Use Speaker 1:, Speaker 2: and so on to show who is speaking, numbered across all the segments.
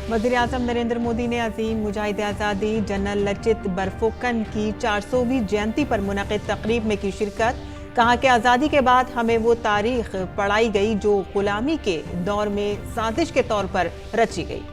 Speaker 1: वज़ीर-ए-आज़म नरेंद्र मोदी ने अजीम मुजाहिद आज़ादी जनरल लचित बरफुकन की 400वीं जयंती पर मुनक़िद तक़रीब में की शिरकत। कहा कि आज़ादी के बाद हमें वो तारीख पढ़ाई गई जो गुलामी के दौर में साजिश के तौर पर रची गई।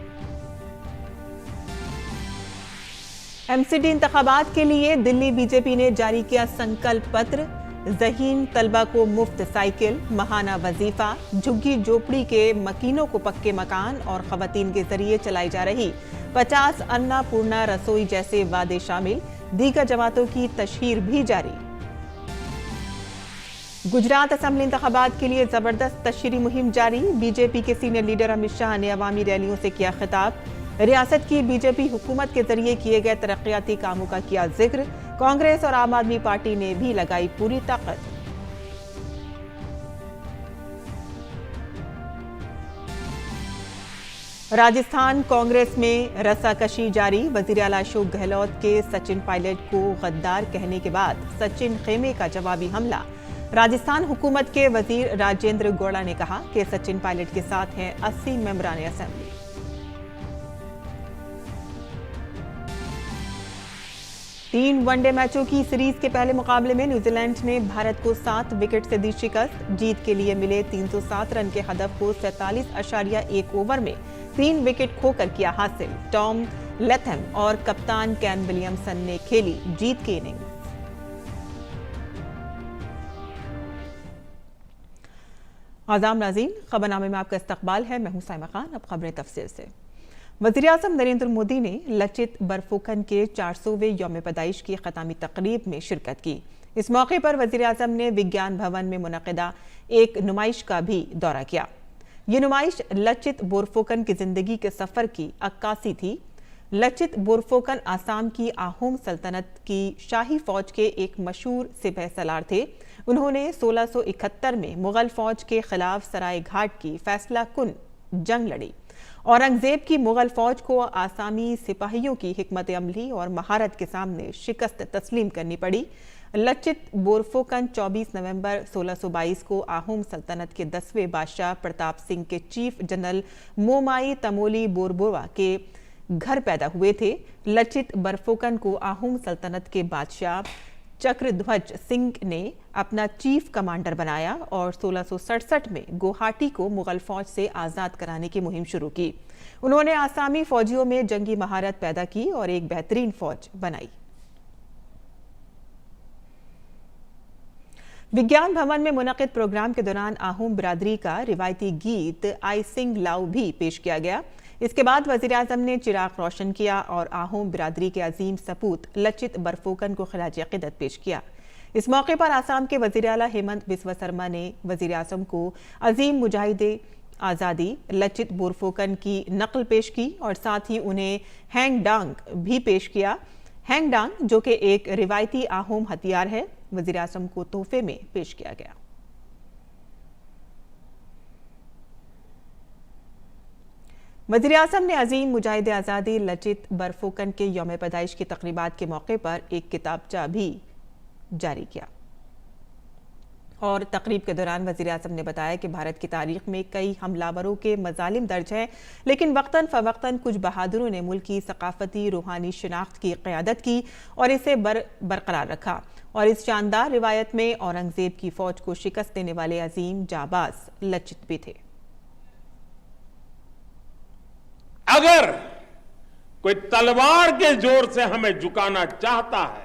Speaker 1: एमसीडी इंतखाबात के लिए दिल्ली बीजेपी ने जारी किया संकल्प पत्र। ज़हीन तलबा को मुफ्त साइकिल, महाना वजीफा, झुग्गी झोपड़ी के मकीनों को पक्के मकान और खवातीन के जरिए चलाई जा रही 50 अन्नपूर्णा रसोई जैसे वादे शामिल। दीगर जमातों की तशहीर भी जारी। गुजरात असेंबली इंतखाबात के लिए जबरदस्त तशहीरी मुहिम जारी। बीजेपी के सीनियर लीडर अमित शाह ने अवामी रैलियों से किया खिताब। रियासत की बीजेपी हुकूमत के जरिए किए गए तरक्याती कामों का किया जिक्र। कांग्रेस और आम आदमी पार्टी ने भी लगाई पूरी ताकत। राजस्थान कांग्रेस में रस्साकशी जारी। वजीर आला अशोक गहलोत के सचिन पायलट को गद्दार कहने के बाद सचिन खेमे का जवाबी हमला। राजस्थान हुकूमत के वजीर राजेंद्र गौड़ा ने कहा कि सचिन पायलट के साथ हैं 80 मेंबरान असेंबली। तीन वनडे मैचों की सीरीज के पहले मुकाबले में न्यूजीलैंड ने भारत को 7 विकेट से दी शिकस्त। जीत के लिए मिले 307 रन के हदफ को 47.1 ओवर में 3 विकेट खोकर किया हासिल। टॉम लेथम और कप्तान कैन विलियमसन ने खेली जीत की इनिंग्स। आज़ाम नाज़रीन, खबरनामे में आपका इस्तकबाल है। मैं हूं साइमा खान। अब खबरें तफसील से। वज़ीर-ए-आज़म नरेंद्र मोदी ने लचित बरफुकन के 400वें यौम पैदाइश की ख़तामी तक़रीब में शिरकत की। इस मौके पर वज़ीर-ए-आज़म ने विज्ञान भवन में मुनक़िदा एक नुमाइश का भी दौरा किया। ये नुमाइश लचित बोरफुकन की ज़िंदगी के सफ़र की अक्कासी थी। लचित बोरफुकन आसाम की आहूम सल्तनत की शाही फ़ौज के एक मशहूर सिपह सलार थे। उन्होंने 1671 में मुग़ल फ़ौज के ख़िलाफ़ सराय घाट की फैसला कुन जंग लड़ी। औरंगजेब की मुग़ल फ़ौज को आसामी सिपाहियों की हिकमत अमली और महारत के सामने शिकस्त तस्लीम करनी पड़ी। लचित बोरफुकन 24 नवंबर 1622 को आहूम सल्तनत के 10वें बादशाह प्रताप सिंह के चीफ जनरल मोमाई तमोली बोरबोवा के घर पैदा हुए थे। लचित बरफुकन को आहूम सल्तनत के बादशाह चक्रध्वज सिंह ने अपना चीफ कमांडर बनाया और 1667 में गुवाहाटी को मुगल फौज से आज़ाद कराने की मुहिम शुरू की। उन्होंने आसामी फौजियों में जंगी महारत पैदा की और एक बेहतरीन फौज बनाई। विज्ञान भवन में मुनक़िद प्रोग्राम के दौरान आहूम बिरादरी का रिवायती गीत आई सिंग लाउ भी पेश किया गया। इसके बाद वज़ीर-ए-आज़म ने चिराग रोशन किया और आहूम बिरादरी के अजीम सपूत लचित बरफुकन को खिराज अक़ीदत पेश किया। इस मौके पर आसाम के वज़ीर आला हेमंत बिस्वा शर्मा ने वज़ीर-ए-आज़म को अजीम मुजाहिद आज़ादी लचित बोरफुकन की नकल पेश की और साथ ही उन्हें हैंग डांग भी पेश किया। हैंग डांग जो कि एक रिवायती आहूम हथियार है, वज़ीर-ए-आज़म को तोहफे में पेश किया गया। वज़ीर-ए-आज़म ने अजीम मुजाहिद आज़ादी लचित बरफुकन के यौम पैदाइश की तक़रीबात के मौके पर एक किताबचा भी जारी किया और तक़रीब के दौरान वज़ीर-ए-आज़म ने बताया कि भारत की तारीख में कई हमलावरों के मज़ालिम दर्ज हैं, लेकिन वक्तन फ़वक्तन कुछ बहादुरों ने मुल्क की सकाफ़ती रूहानी शिनाख्त की क़यादत की और इसे बरकरार रखा। और इस शानदार रिवायत में औरंगज़ेब की फ़ौज को शिकस्त देने वाले अजीम जाबाज लचित भी थे।
Speaker 2: अगर कोई तलवार के जोर से हमें झुकाना चाहता है,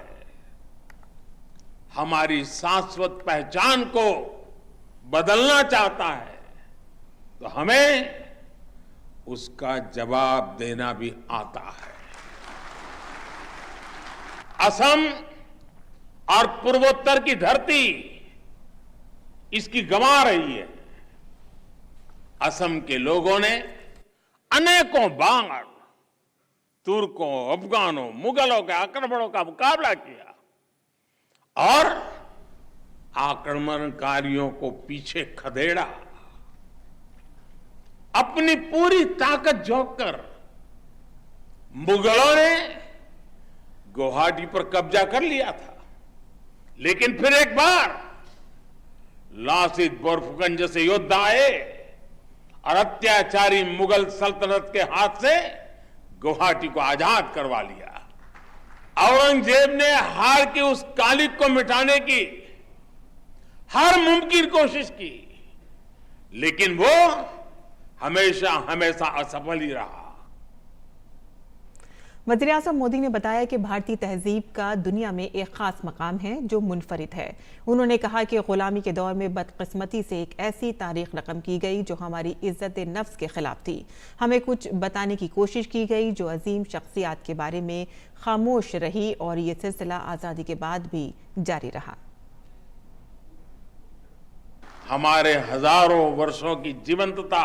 Speaker 2: हमारी शाश्वत पहचान को बदलना चाहता है, तो हमें उसका जवाब देना भी आता है। असम और पूर्वोत्तर की धरती इसकी गंवा रही है। असम के लोगों ने अनेकों बार तुर्कों, अफगानों, मुगलों के आक्रमणों का मुकाबला किया और आक्रमणकारियों को पीछे खदेड़ा अपनी पूरी ताकत झोंक कर मुगलों ने गुवाहाटी पर कब्जा कर लिया था, लेकिन फिर एक बार लासित बोरफुकन जैसे योद्धा आए और अत्याचारी मुगल सल्तनत के हाथ से गुवाहाटी को आजाद करवा लिया। औरंगजेब ने हार की उस कालिक को मिटाने की हर मुमकिन कोशिश की, लेकिन वो हमेशा हमेशा असफल ही रहा।
Speaker 1: वज़ीर-ए-आज़म मोदी ने बताया कि भारतीय तहजीब का दुनिया में एक खास मकाम है जो मुनफरिद है। उन्होंने कहा कि गुलामी के दौर में बदकिस्मती से एक ऐसी तारीख रकम की गई जो हमारी इज्जत नफ्स के खिलाफ थी। हमें कुछ बताने की कोशिश की गई जो अजीम शख्सियात के बारे में खामोश रही और ये सिलसिला आज़ादी के बाद भी जारी रहा।
Speaker 2: हमारे हजारों वर्षों की जीवंतता,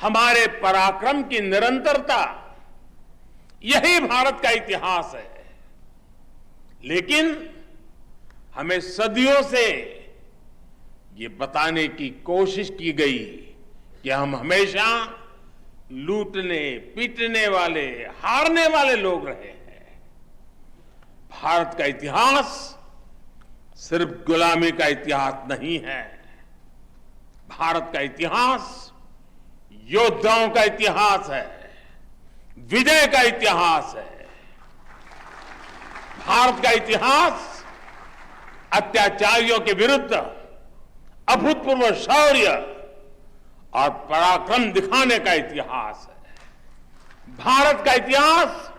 Speaker 2: हमारे पराक्रम की निरंतरता, यही भारत का इतिहास है। लेकिन हमें सदियों से ये बताने की कोशिश की गई कि हम हमेशा लूटने, पीटने वाले, हारने वाले लोग रहे हैं। भारत का इतिहास सिर्फ गुलामी का इतिहास नहीं है। भारत का इतिहास योद्धाओं का इतिहास है, विजय का इतिहास है। भारत का इतिहास अत्याचारियों के विरुद्ध अभूतपूर्व शौर्य और पराक्रम दिखाने का इतिहास है। भारत का इतिहास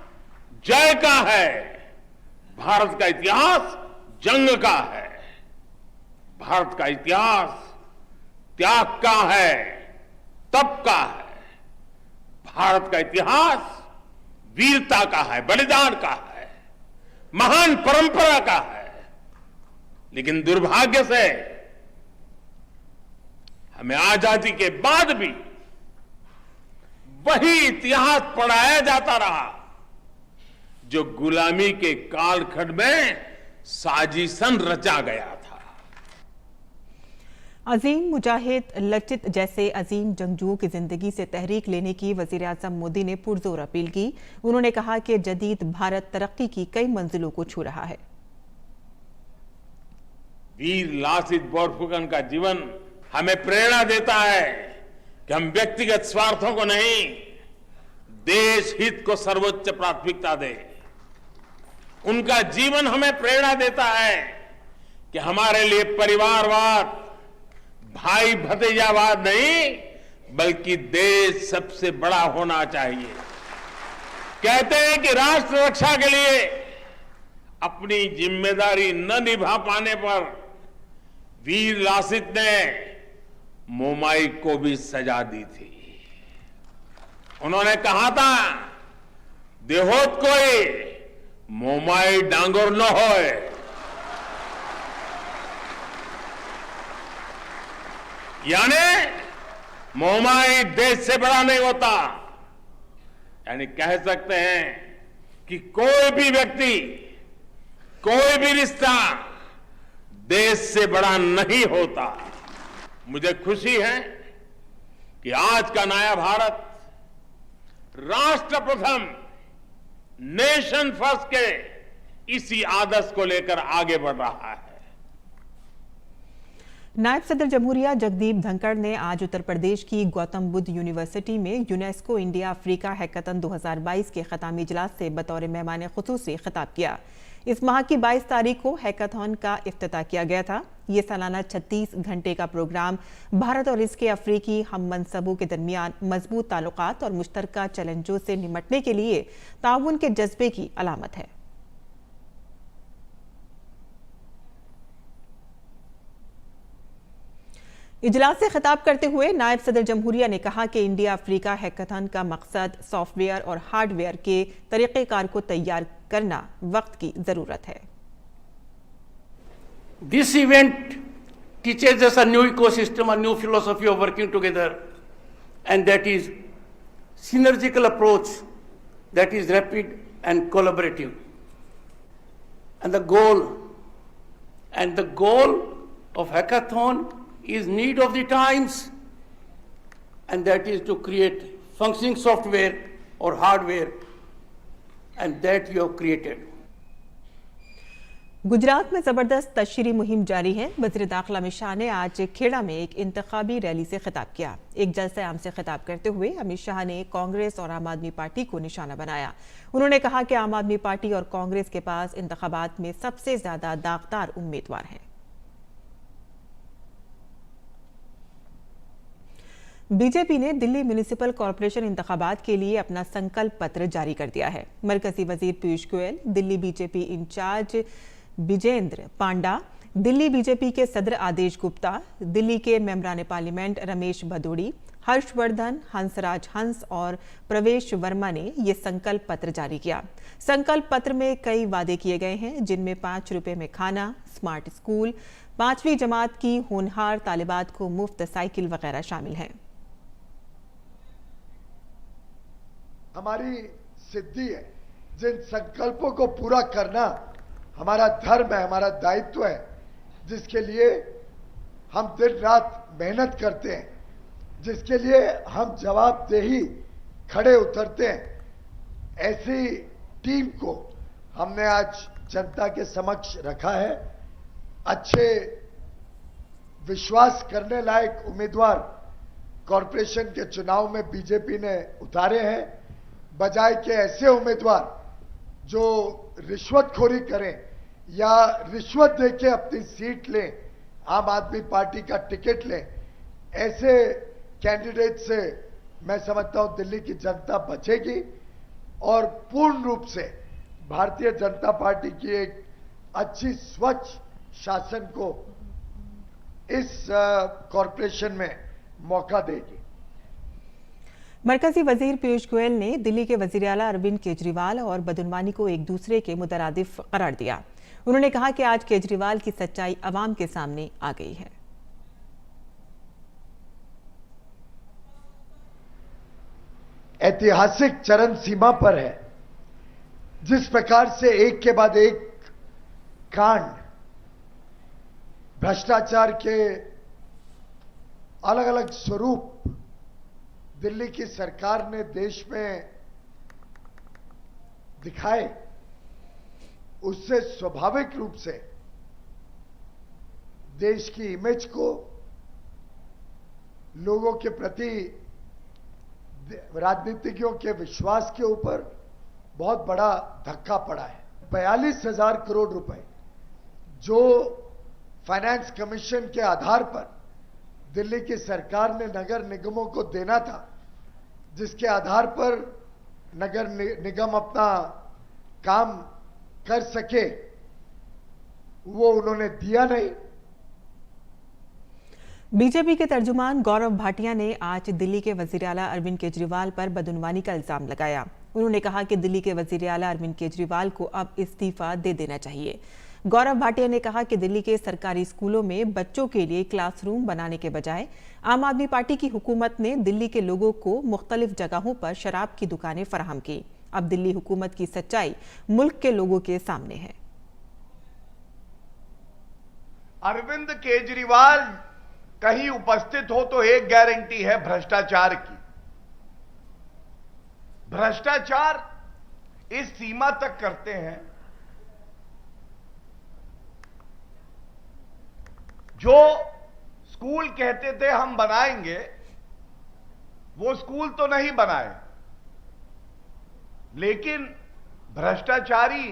Speaker 2: जय का है, भारत का इतिहास जंग का है, भारत का इतिहास त्याग का है, तप का है, भारत का इतिहास वीरता का है, बलिदान का है, महान परंपरा का है। लेकिन दुर्भाग्य से हमें आजादी के बाद भी वही इतिहास पढ़ाया जाता रहा जो गुलामी के कालखंड में साजिशन रचा गया था।
Speaker 1: अजीम मुजाहिद लचित जैसे अजीम जंगजुओं की जिंदगी से तहरीक लेने की वज़ीर-ए-आज़म मोदी ने पुरजोर अपील की। उन्होंने कहा कि जदीद भारत तरक्की की कई मंजिलों को छू रहा है।
Speaker 2: वीर लासित बोरफुकन का जीवन हमें प्रेरणा देता है कि हम व्यक्तिगत स्वार्थों को नहीं, देश हित को सर्वोच्च प्राथमिकता दें। उनका जीवन हमें प्रेरणा देता है कि हमारे लिए परिवारवाद, भाई भतीजावाद नहीं, बल्कि देश सबसे बड़ा होना चाहिए। कहते हैं कि राष्ट्र रक्षा के लिए अपनी जिम्मेदारी न निभा पाने पर वीर लासित ने मोमाई को भी सजा दी थी। उन्होंने कहा था, देहोत कोई मोमाई डांगोर न होए। यानी मोमाई देश से बड़ा नहीं होता। यानी कह सकते हैं कि कोई भी व्यक्ति, कोई भी रिश्ता देश से बड़ा नहीं होता। मुझे खुशी है कि आज का नया भारत राष्ट्र प्रथम, नेशन फर्स्ट के इसी आदर्श को लेकर आगे बढ़ रहा है।
Speaker 1: नायब सदर जमहूरिया जगदीप धनखड़ ने आज उत्तर प्रदेश की गौतम बुद्ध यूनिवर्सिटी में यूनेस्को इंडिया अफ्रीका हैकाथन 2022 के खतामी इजलास से बतौर मेहमान खुसूसी खिताब किया। इस माह की 22 तारीख को हैकाथन का इफ्तिताह किया गया था। ये सालाना 36 घंटे का प्रोग्राम भारत और इसके अफ्रीकी हम मनसबों के दरमियान मजबूत ताल्लुकात और मुश्तरका चैलेंजों से निपटने के लिए ताउन के जज्बे की अलामत है। इजलास से खिताब करते हुए नायब सदर जमहूरिया ने कहा कि इंडिया अफ्रीका हैकाथन का मकसद सॉफ्टवेयर और हार्डवेयर के तरीक़ेकार को तैयार करना वक्त की जरूरत है।
Speaker 3: This event teaches us a new ecosystem, a new philosophy of working together, and that is synergical approach that is rapid and collaborative. And the goal of hackathon is need of the times. and that is to create functioning software or hardware, and that you have created.
Speaker 1: Gujarat में जबरदस्त तशहीरी मुहिम जारी है। वज़ीर दाखिला अमित शाह ने आज खेड़ा में एक इंतखाबी रैली से खिताब किया। एक जलसे आम से खिताब करते हुए अमित शाह ने कांग्रेस और आम आदमी पार्टी को निशाना बनाया। उन्होंने कहा कि आम आदमी पार्टी और कांग्रेस के पास इंतखाबात में सबसे ज्यादा दागदार उम्मीदवार हैं। बीजेपी ने दिल्ली म्युनिसिपल कॉरपोरेशन इंतखाबात के लिए अपना संकल्प पत्र जारी कर दिया है। मरकजी वजीर पीयूष गोयल, दिल्ली बीजेपी इंचार्ज विजेंद्र पांडा, दिल्ली बीजेपी के सदर आदेश गुप्ता, दिल्ली के मेंबरान पार्लियामेंट रमेश भदौड़ी, हर्षवर्धन, हंसराज हंस और प्रवेश वर्मा ने ये संकल्प पत्र जारी किया। संकल्प पत्र में कई वादे किए गए हैं, जिनमें 5 रुपए में खाना, स्मार्ट स्कूल, 5वीं जमात की होनहार तालिबात को मुफ्त साइकिल वगैरह शामिल हैं।
Speaker 4: हमारी सिद्धि है। जिन संकल्पों को पूरा करना हमारा धर्म है, हमारा दायित्व है, जिसके लिए हम दिन रात मेहनत करते हैं, जिसके लिए हम जवाबदेही खड़े उतरते हैं, ऐसी टीम को हमने आज जनता के समक्ष रखा है। अच्छे विश्वास करने लायक उम्मीदवार कॉरपोरेशन के चुनाव में बीजेपी ने उतारे हैं, बजाय के ऐसे उम्मीदवार जो रिश्वतखोरी करें या रिश्वत देके अपनी सीट लें, आम आदमी पार्टी का टिकट लें, ऐसे कैंडिडेट से मैं समझता हूं दिल्ली की जनता बचेगी और पूर्ण रूप से भारतीय जनता पार्टी की एक अच्छी स्वच्छ शासन को इस कॉरपोरेशन में मौका देगी।
Speaker 1: मरकजी वजीर पीयूष गोयल ने दिल्ली के वजीर आला अरविंद केजरीवाल और बदनवानी को एक दूसरे के मुतरादिफ करार दिया। उन्होंने कहा कि आज केजरीवाल की सच्चाई अवाम के सामने आ गई है।
Speaker 4: ऐतिहासिक चरम सीमा पर है। जिस प्रकार से एक के बाद एक कांड, भ्रष्टाचार के अलग अलग स्वरूप दिल्ली की सरकार ने देश में दिखाए, उससे स्वाभाविक रूप से देश की इमेज को, लोगों के प्रति राजनीतिज्ञों के विश्वास के ऊपर बहुत बड़ा धक्का पड़ा है। 42,000 करोड़ रुपए जो फाइनेंस कमीशन के आधार पर दिल्ली की सरकार ने नगर निगमों को देना था, जिसके आधार पर नगर निगम अपना काम कर सके, वो उन्होंने दिया नहीं।
Speaker 1: बीजेपी के तर्जुमान गौरव भाटिया ने आज दिल्ली के वजीर आला अरविंद केजरीवाल पर बदनवानी का इल्जाम लगाया। उन्होंने कहा कि दिल्ली के वजीर आला अरविंद केजरीवाल को अब इस्तीफा दे देना चाहिए। गौरव भाटिया ने कहा कि दिल्ली के सरकारी स्कूलों में बच्चों के लिए क्लासरूम बनाने के बजाय आम आदमी पार्टी की हुकूमत ने दिल्ली के लोगों को मुख्तलिफ जगहों पर शराब की दुकानें फराहम की। अब दिल्ली हुकूमत की सच्चाई मुल्क के लोगों के सामने है।
Speaker 5: अरविंद केजरीवाल कहीं उपस्थित हो तो एक गारंटी है भ्रष्टाचार की। भ्रष्टाचार इस सीमा तक करते हैं, जो स्कूल कहते थे हम बनाएंगे, वो स्कूल तो नहीं बनाए, लेकिन भ्रष्टाचारी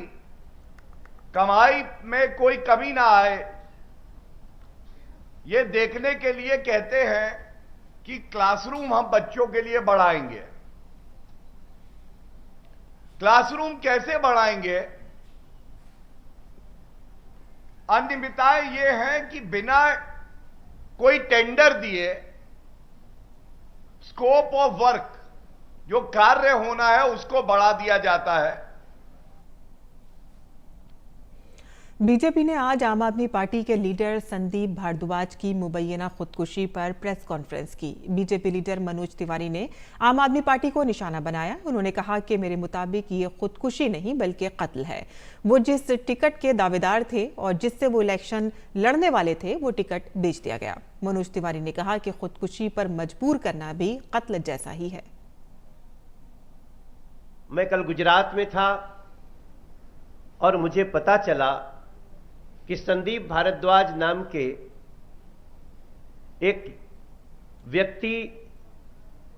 Speaker 5: कमाई में कोई कमी ना आए, ये देखने के लिए कहते हैं कि क्लासरूम हम बच्चों के लिए बढ़ाएंगे। क्लासरूम कैसे बढ़ाएंगे? अनियमितताएं ये हैं कि बिना कोई टेंडर दिए स्कोप ऑफ वर्क, जो कार्य होना है, उसको बढ़ा दिया जाता है।
Speaker 1: बीजेपी ने आज आम आदमी पार्टी के लीडर संदीप भारद्वाज की मुबैना खुदकुशी पर प्रेस कॉन्फ्रेंस की। बीजेपी लीडर मनोज तिवारी ने आम आदमी पार्टी को निशाना बनाया। उन्होंने कहा कि मेरे मुताबिक ये खुदकुशी नहीं बल्कि कत्ल है। वो जिस टिकट के दावेदार थे और जिससे वो इलेक्शन लड़ने वाले थे वो टिकट बेच दिया गया। मनोज तिवारी ने कहा कि खुदकुशी पर मजबूर करना भी कत्ल जैसा ही है।
Speaker 6: मैं कल गुजरात में था और मुझे पता चला कि संदीप भारद्वाज नाम के एक व्यक्ति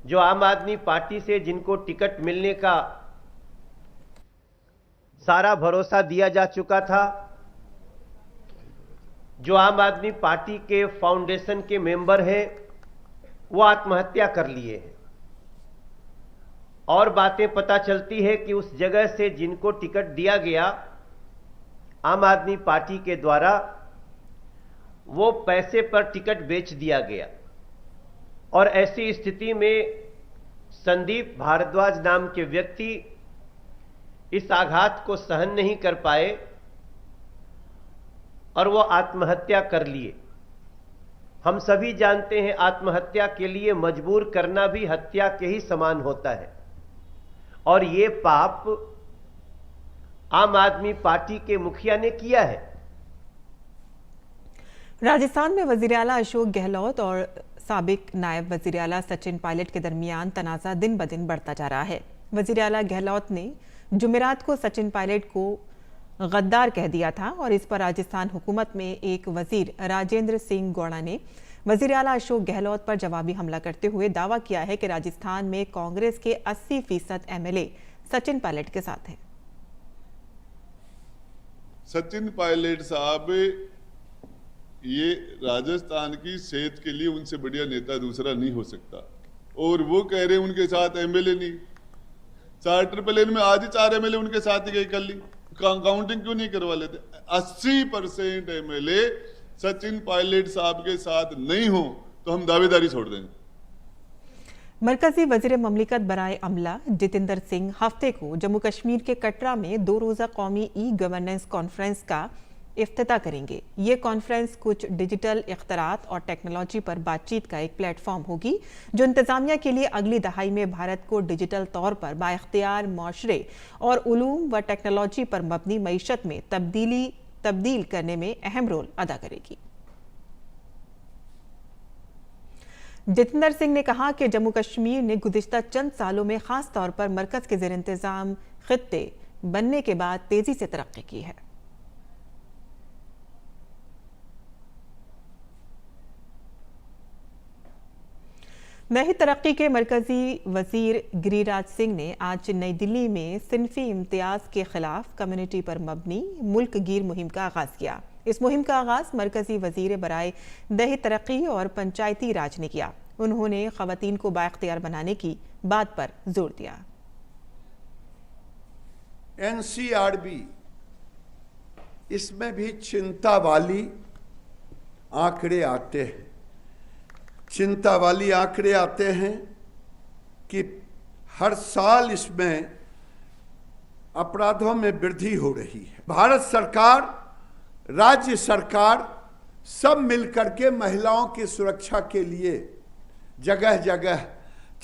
Speaker 6: जो आम आदमी पार्टी से जिनको टिकट मिलने का सारा भरोसा दिया जा चुका था, जो आम आदमी पार्टी के फाउंडेशन के मेंबर हैं, वो आत्महत्या कर लिए हैं। और बातें पता चलती है कि उस जगह से जिनको टिकट दिया गया आम आदमी पार्टी के द्वारा, वो पैसे पर टिकट बेच दिया गया। और ऐसी स्थिति में संदीप भारद्वाज नाम के व्यक्ति इस आघात को सहन नहीं कर पाए और वो आत्महत्या कर लिए। हम सभी जानते हैं आत्महत्या के लिए मजबूर करना भी हत्या के ही समान होता है और ये पाप आम आदमी पार्टी के मुखिया ने किया है।
Speaker 1: राजस्थान में वजीर आला अशोक गहलोत और साबिक नायब वजीर आला सचिन पायलट के दरमियान तनाज़ा दिन ब दिन बढ़ता जा रहा है। वजीर आला गहलोत ने जुमेरात को सचिन पायलट को गद्दार कह दिया था और इस पर राजस्थान हुकूमत में एक वजीर राजेंद्र सिंह गौड़ा ने वजीर आला अशोक गहलोत पर जवाबी हमला करते हुए दावा किया है कि राजस्थान में कांग्रेस के 80% एमएलए सचिन पायलट के साथ हैं।
Speaker 7: सचिन पायलट साहब ये राजस्थान की सेहत के लिए उनसे बढ़िया नेता दूसरा नहीं हो सकता और वो कह रहे हैं उनके साथ एमएलए नहीं। 4 ट्रिपल में आज ही 4 एमएलए उनके साथ ही गए कल ही। काउंटिंग क्यों नहीं करवा लेते? 80% एमएलए सचिन पायलट साहब के साथ नहीं हो तो हम दावेदारी छोड़ देंगे।
Speaker 1: मरकजी वजीर ममलिकत बराए अमला जितेंद्र सिंह हफ्ते को जम्मू कश्मीर के कटरा में 2 रोज़ा कौमी ई गवर्नेंस कॉन्फ्रेंस का इफ्तिताह करेंगे। ये कॉन्फ्रेंस कुछ डिजिटल इख्तरात और टेक्नोलॉजी पर बातचीत का एक प्लेटफॉर्म होगी जो इंतजामिया के लिए अगली दहाई में भारत को डिजिटल तौर पर बाइख्तियार माशरे और उलूम व टेक्नोलॉजी पर मबनी मईशत में तब्दील करने में अहम रोल अदा करेगी। जितेंद्र सिंह ने कहा कि जम्मू कश्मीर ने गुज़िश्ता चंद सालों में खास तौर पर मरकज के ज़ेर इंतज़ाम खित्ते बनने के बाद तेजी से तरक्की की है। नई तरक्की के मरकजी वजीर गिरिराज सिंह ने आज नई दिल्ली में सिनफी इम्तियाज के खिलाफ कम्युनिटी पर मबनी मुल्क गिर मुहिम का आगाज किया। इस मुहिम का आगाज मरकजी वजीर बराए दही तरक्की और पंचायती राज ने किया। उन्होंने खवातीन को बाइख्तियार बनाने की बात पर जोर दिया।
Speaker 8: एनसीआरबी इसमें भी चिंता वाली आंकड़े आते हैं। चिंता वाली आंकड़े आते हैं कि हर साल इसमें अपराधों में वृद्धि हो रही है। भारत सरकार, राज्य सरकार सब मिलकर के महिलाओं की सुरक्षा के लिए जगह जगह,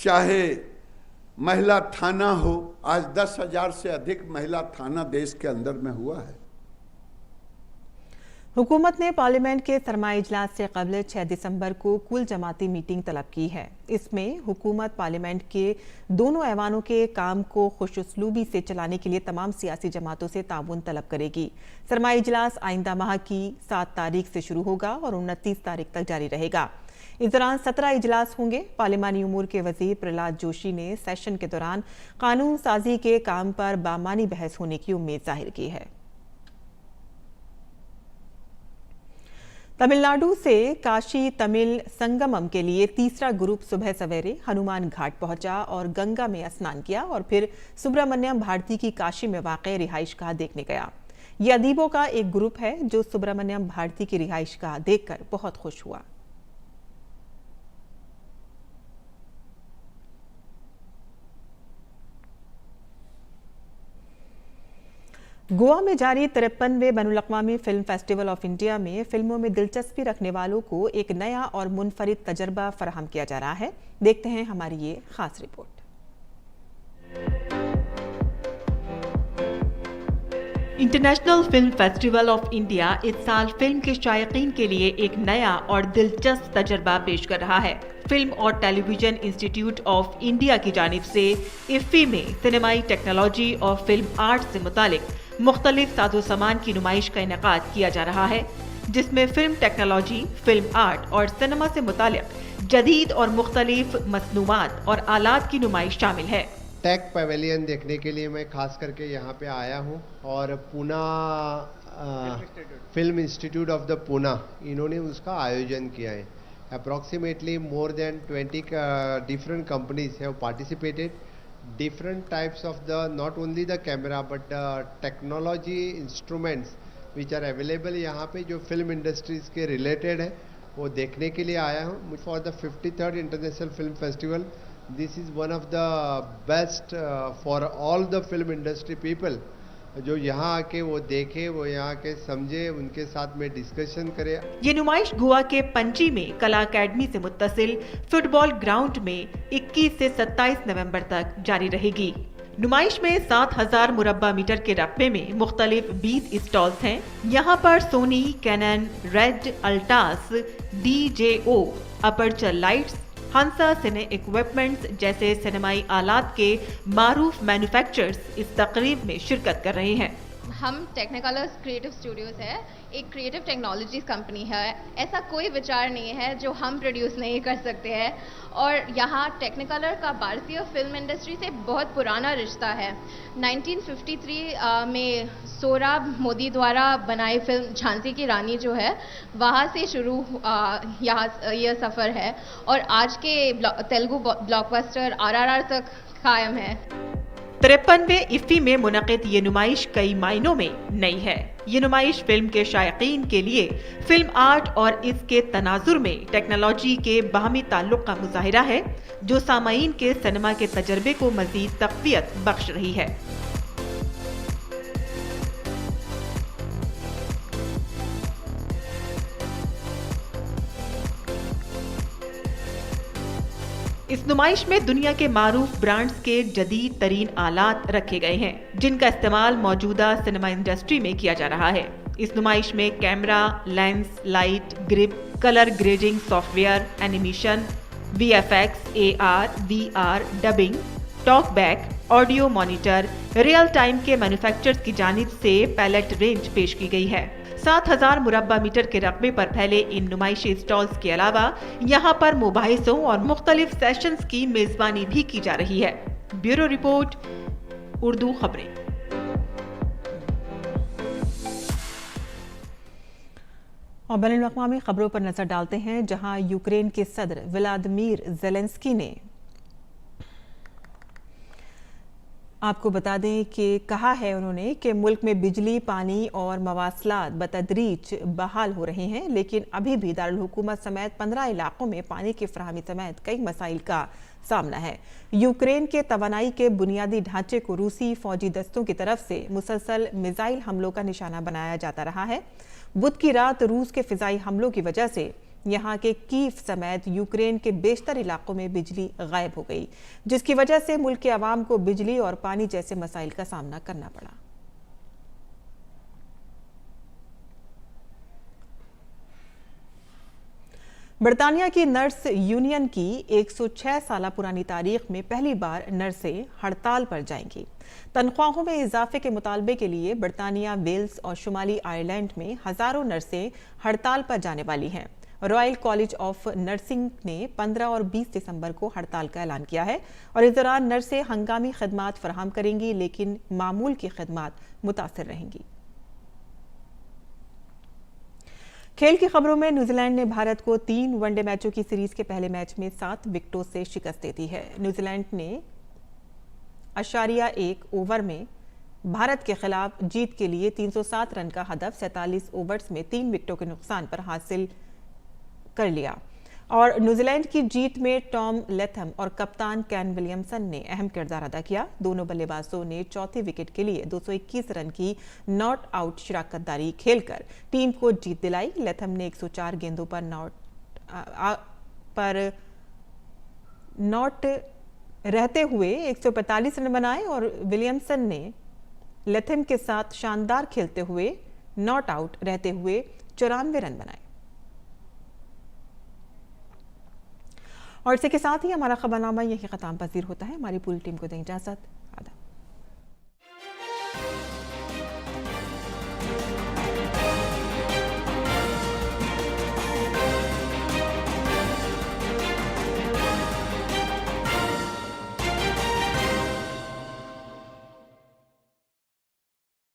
Speaker 8: चाहे महिला थाना हो, आज 10,000 से अधिक महिला थाना देश के अंदर में हुआ है।
Speaker 1: हुकूमत ने पार्लियामेंट के सरमाई इजलास से कबल 6 दिसंबर को कुल जमाती मीटिंग तलब की है। इसमें हुकूमत पार्लियामेंट के दोनों ऐवानों के काम को खुशउस्लूबी से चलाने के लिए तमाम सियासी जमातों से ताउन तलब करेगी। सरमाई इजलास आइंदा माह की 7 तारीख से शुरू होगा और 29 तारीख तक जारी रहेगा। इस दौरान 17 इजलास होंगे। पार्लिमानी उमूर के वजीर प्रहलाद जोशी ने सेशन के दौरान कानून साजी के काम पर बामानी बहस होने की उम्मीद जाहिर की है। तमिलनाडु से काशी तमिल संगमम के लिए तीसरा ग्रुप सुबह सवेरे हनुमान घाट पहुंचा और गंगा में स्नान किया और फिर सुब्रमण्यम भारती की काशी में वाक़ रिहाइशगाह देखने गया। यह अदीबों का एक ग्रुप है जो सुब्रमण्यम भारती की रिहाइशगाह देखकर बहुत खुश हुआ। गोवा में जारी 53वें बैनुल-अक़वामी फिल्म फेस्टिवल ऑफ इंडिया में फिल्मों में दिलचस्पी रखने वालों को एक नया और मुनफरिद तजर्बा फराहम किया जा रहा है। देखते हैं हमारी ये खास report. International film festival of India इस साल फिल्म के शायकीन के लिए एक नया और दिलचस्प तजर्बा पेश कर रहा है। फिल्म और टेलीविजन इंस्टीट्यूट ऑफ इंडिया की जानिब से इफ्फी में सिनेमाई टेक्नोलॉजी और फिल्म आर्ट से मुतालिक मुख्तलिफ साजो सामान की नुमाइश का इनेकाद किया जा रहा है, जिसमें फिल्म टेक्नोलॉजी, फिल्म आर्ट और सिनेमा से मुतालिक जदीद और मुख्तलिफ मसनूआत और आलात की नुमाइश शामिल है।
Speaker 9: टेक पवेलियन देखने के लिए मैं खास करके यहाँ पे आया हूँ और Poona film institute of the Poona इन्होंने उसका आयोजन किया है। Approximately more than 20 different companies have participated. different types of the not only the camera but the technology instruments which are available यहाँ पे जो film industries के related है वो देखने के लिए आया हूँ। For the 53rd International Film Festival, this is one of the best for all the film industry people जो यहाँ आके वो देखे, वो यहाँ के समझे, उनके साथ में डिस्कशन करे।
Speaker 1: ये नुमाइश गोवा के पंची में कला अकेडमी से मुत्तसिल फुटबॉल ग्राउंड में 21 से 27 नवंबर तक जारी रहेगी। नुमाइश में 7000 मुरब्बा मीटर के रकबे में मुख्तलिफ 20 स्टॉल्स हैं। यहाँ पर सोनी, कैनन, रेड, अल्टास, DJO, Aputure lights, Hansa cine equipments जैसे सिनेमाई आलात के मारूफ मैन्युफैक्चरर्स इस तकरीब में शिरकत कर रहे हैं।
Speaker 10: हम टेक्निकलर्स क्रिएटिव स्टूडियोज है, एक क्रिएटिव टेक्नोलॉजीज कंपनी है। ऐसा कोई विचार नहीं है जो हम प्रोड्यूस नहीं कर सकते हैं और यहाँ टेक्निकलर का भारतीय फिल्म इंडस्ट्री से बहुत पुराना रिश्ता है। 1953 में सोहराब मोदी द्वारा बनाई फिल्म झांसी की रानी जो है वहाँ से शुरू यहाँ यह सफ़र है और आज के तेलुगु ब्लॉकबस्टर RRR तक कायम है।
Speaker 1: 53वें इफ्फी में मुनक़िद ये नुमाइश कई मायनों में नई है। ये नुमाइश फिल्म के शायकीन के लिए फिल्म आर्ट और इसके तनाजुर में टेक्नोलॉजी के बाहमी ताल्लुक का मुजाहिरा है, जो सामाईन के सिनेमा के तजर्बे को मजीद तक़वियत बख्श रही है। इस नुमाइश में दुनिया के मारूफ ब्रांड्स के जदीद तरीन आलात रखे गए हैं, जिनका इस्तेमाल मौजूदा सिनेमा इंडस्ट्री में किया जा रहा है। इस नुमाइश में camera, lens, light, grip, colour grading software, animation, VFX, AR, VR, dubbing, talkback, audio monitor, real time के मैन्युफैक्चरर्स की जानिब से पैलेट रेंज पेश की गई है। 7000 मुरब्बा मीटर के रकबे पर फैले इन नुमाइशी स्टॉल्स के अलावा यहाँ पर मुबाहिसों और मुख्तलिफ सेशंस की मेजबानी भी की जा रही है। ब्यूरो रिपोर्ट, उर्दू खबरें। और बैनुल-अक़वामी खबरों पर नजर डालते हैं, जहां यूक्रेन के सदर व्लादिमीर ज़ेलेंस्की ने आपको बता दें कि कहा है उन्होंने कि मुल्क में बिजली, पानी और मवासलात बतदरीज बहाल हो रहे हैं, लेकिन अभी भी दारुल हुकूमत समेत 15 इलाकों में पानी की फराहमी समेत कई मसाइल का सामना है। यूक्रेन के तवानाई के बुनियादी ढांचे को रूसी फौजी दस्तों की तरफ से मुसलसल मिसाइल हमलों का निशाना बनाया जाता रहा है। बुध की रात रूस के फिजाई हमलों की वजह से यहाँ के कीव समेत यूक्रेन के बेशतर इलाकों में बिजली गायब हो गई, जिसकी वजह से मुल्क के अवाम को बिजली और पानी जैसे मसाइल का सामना करना पड़ा। बरतानिया की नर्स यूनियन की 106 साल पुरानी तारीख में पहली बार नर्सें हड़ताल पर जाएंगी। तनख्वाहों में इजाफे के मुतालबे के लिए बरतानिया, वेल्स और शुमाली आयरलैंड में हजारों नर्सें हड़ताल पर जाने वाली हैं। रॉयल कॉलेज ऑफ नर्सिंग ने 15 और 20 दिसंबर को हड़ताल का ऐलान किया है और इस दौरान नर्सें हंगामी खदमात फराहम करेंगी, लेकिन मामूल की खदमात मुतासिर रहेंगी। खेल की खबरों में न्यूजीलैंड ने भारत को 3 वनडे मैचों की सीरीज के पहले मैच में 7 विकेटों से शिकस्त दे दी है। न्यूजीलैंड ने 1 ओवर में भारत के खिलाफ जीत के लिए 307 रन का हदफ 47 ओवर्स में 3 विकेटों के नुकसान पर हासिल कर लिया। और न्यूजीलैंड की जीत में टॉम लेथम और कप्तान कैन विलियमसन ने अहम किरदार अदा किया। दोनों बल्लेबाजों ने चौथी विकेट के लिए 221 रन की नॉट आउट शिराकतदारी खेलकर टीम को जीत दिलाई। लेथम ने 104 गेंदों पर नॉट रहते हुए 145 रन बनाए और विलियमसन ने लेथम के साथ शानदार खेलते हुए नॉट आउट रहते हुए 94 रन बनाए। और इसी के साथ ही हमारा खबरनामा यही खत्म पजीर होता है। हमारी पूरी टीम को दें इजाजत। आदाब।